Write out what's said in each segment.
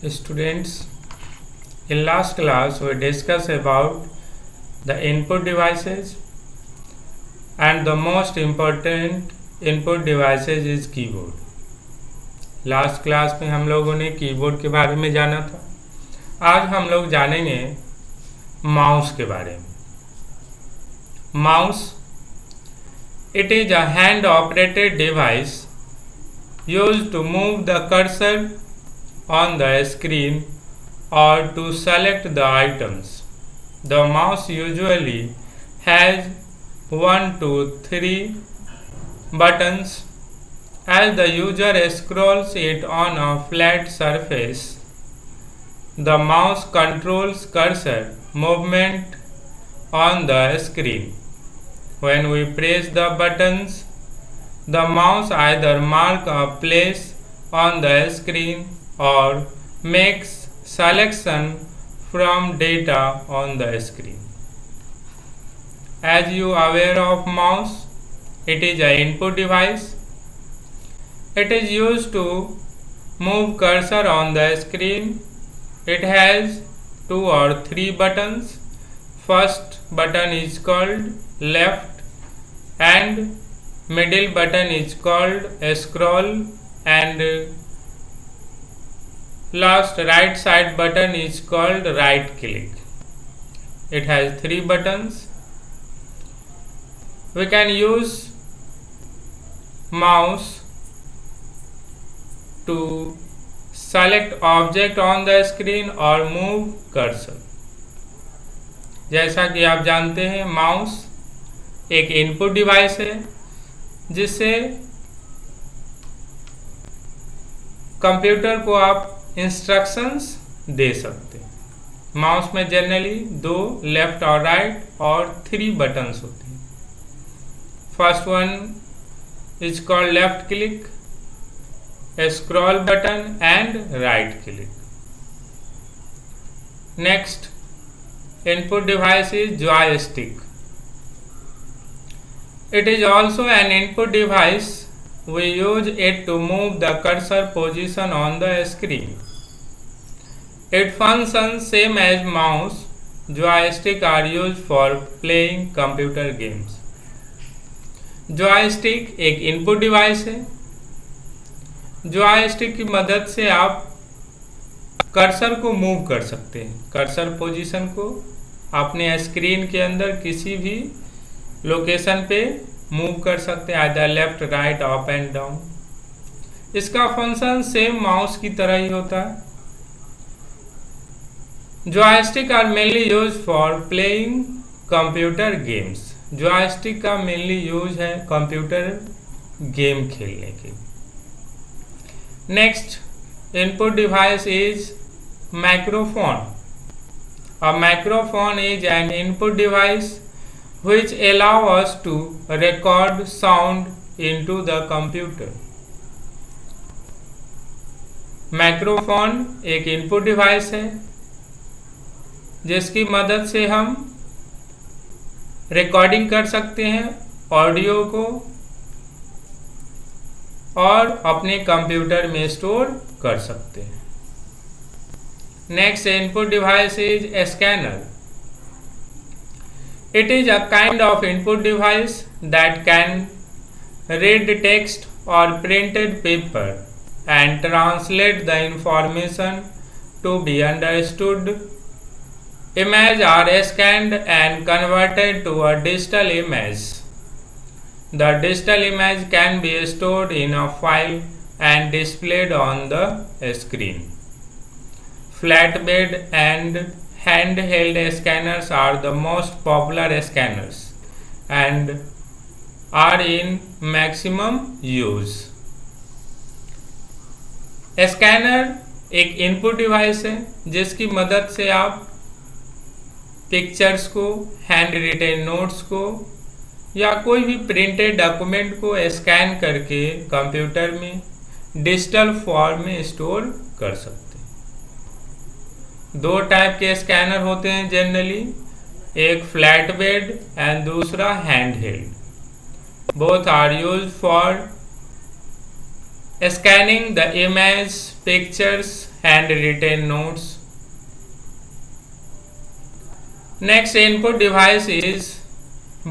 Students, in last class we discussed about the input devices, and the most important input devices is keyboard. Last class में हम लोगों ने keyboard के बारे में जाना था। आज हम लोग जानेंगे माउस के बारे में। Mouse, it is a hand operated device used to move the cursor on the screen or to select the items. The mouse usually has 1 to 3 buttons. As the user scrolls it on a flat surface, the mouse controls cursor movement on the screen. When we press the buttons, the mouse either marks a place on the screen or makes selection from data on the screen. As you are aware of mouse, it is an input device. It is used to move cursor on the screen. It has 2 or 3 buttons. First button is called left and middle button is called scroll, and last right side button is called right click. It has 3 buttons. We can use mouse to select object on the screen or move cursor. जैसा कि आप जानते हैं, mouse एक input device है जिससे computer को आप इंस्ट्रक्शंस दे सकते हैं। माउस में जनरली 2 लेफ्ट और राइट और 3 बटन्स होते हैं। First one is called left click, scroll button and right click. Next input device is joystick. It is also an input device. We use it to move the cursor position on the screen. It functions same as mouse. Joystick are used for playing computer games. Joystick एक input device है। Joystick की मदद से आप cursor को move कर सकते हैं। कर्सर पोजीशन को अपने स्क्रीन के अंदर किसी भी लोकेशन पे मूव कर सकते हैं, either left, right, up and down. इसका फंक्शन सेम माउस की तरह ही होता है। Joystick are mainly use for playing computer games. Joystick का मेनली यूज है कंप्यूटर गेम खेलने के। Next input device is microphone. A microphone is an input device which allow us to record sound into the computer. Microphone एक input device है जिसकी मदद से हम रिकॉर्डिंग कर सकते हैं ऑडियो को और अपने कंप्यूटर में स्टोर कर सकते हैं। Next input device is scanner. It is a kind of input device that can read text or printed paper and translate the information to be understood. Images are scanned and converted to a digital image. The digital image can be stored in a file and displayed on the screen. Flatbed and handheld scanners are the most popular scanners and are in maximum use. Scanner एक input device है जिसकी मदद से आप pictures को, hand retain notes को या कोई भी प्रिंटेड डॉक्यूमेंट को स्कैन करके कंप्यूटर में डिजिटल फॉर्म में स्टोर कर सकते हैं। 2 टाइप के स्कैनर होते हैं जनरली, एक फ्लैट बेड एंड दूसरा hand held. Both are used for scanning the image, pictures, and written notes. Next input device is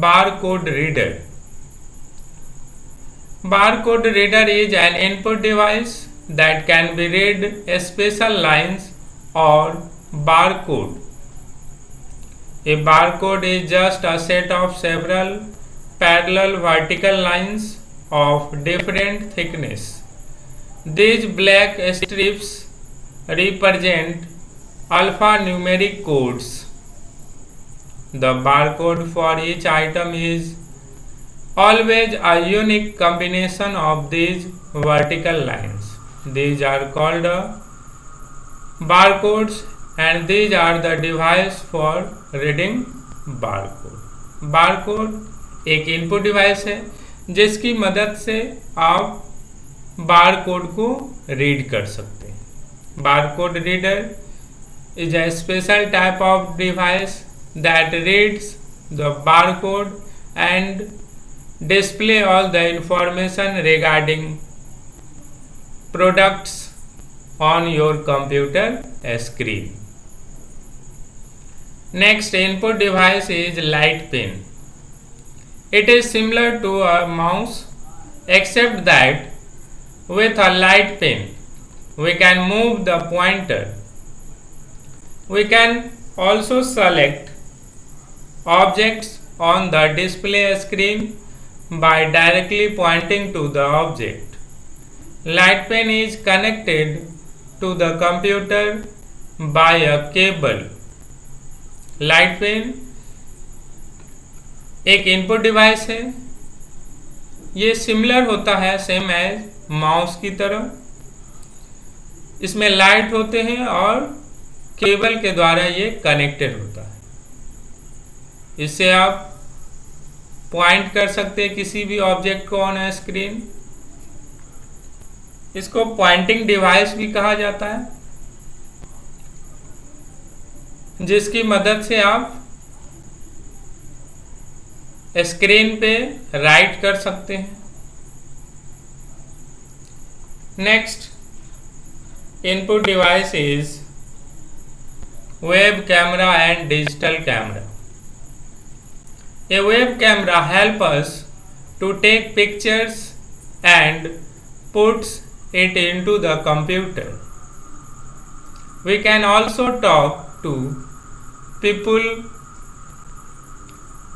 barcode reader. Barcode reader is an input device that can be read special lines or barcode. A barcode is just a set of several parallel vertical lines of different thickness. These black strips represent alphanumeric codes. The barcode for each item is always a unique combination of these vertical lines. These are called barcodes, and these are the device for reading barcode. barcode एक input device है जिसकी मदद से आप barcode को read कर सकते हैं. Barcode reader is a special type of device that reads the barcode and display all the information regarding products on your computer screen. Next input device is light pen. It is similar to a mouse except that with a light pen we can move the pointer. We can also select objects on the display screen by directly pointing to the object. Light pen is connected to the computer by a cable. Light pen एक input device है. ये similar होता है same as mouse की तरह. इसमें light होते हैं और केबल के द्वारा ये कनेक्टेड होता है. इससे आप पॉइंट कर सकते हैं किसी भी ऑब्जेक्ट को ऑन स्क्रीन. इसको पॉइंटिंग डिवाइस भी कहा जाता है, जिसकी मदद से आप स्क्रीन पे राइट कर सकते हैं. Next input device is web camera and digital camera. A web camera helps us to take pictures and puts it into the computer. We can also talk to people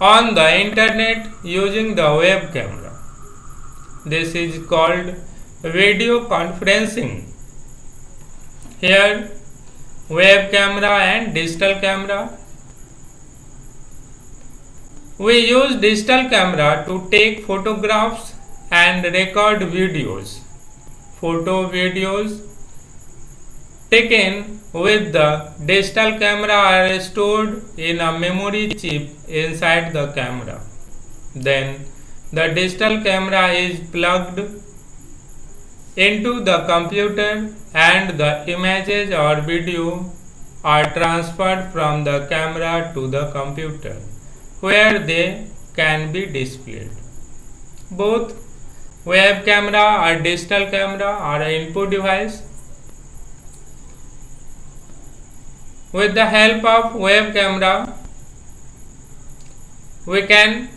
on the internet using the web camera. This is called video conferencing. Here web camera and digital camera. We use digital camera to take photographs and record videos. Videos taken with the digital camera are stored in a memory chip inside the camera. Then the digital camera is plugged into the computer and the images or video are transferred from the camera to the computer where they can be displayed. Both web camera or digital camera are an input device. With the help of web camera we can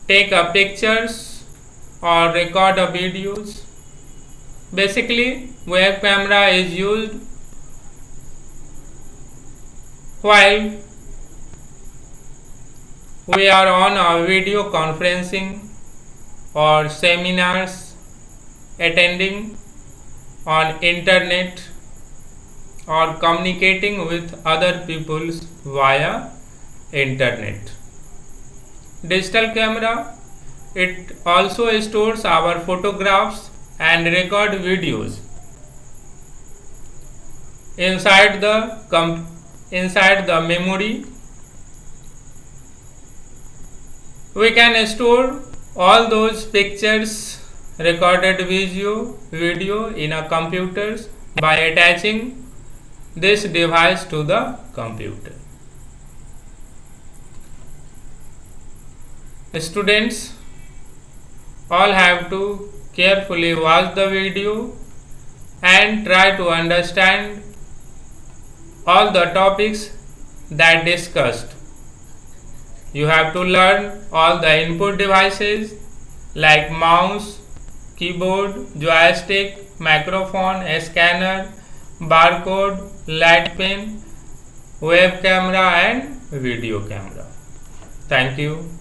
take pictures or record videos. Basically, web camera is used while we are on a video conferencing or seminars, attending on internet or communicating with other people via internet. Digital camera, it also stores our photographs and record videos inside the memory. We can store all those pictures, recorded video in a computers by attaching this device to the computer. Students all have to carefully watch the video and try to understand all the topics that discussed. You have to learn all the input devices like mouse, keyboard, joystick, microphone, scanner, barcode, light pen, web camera and video camera. Thank you.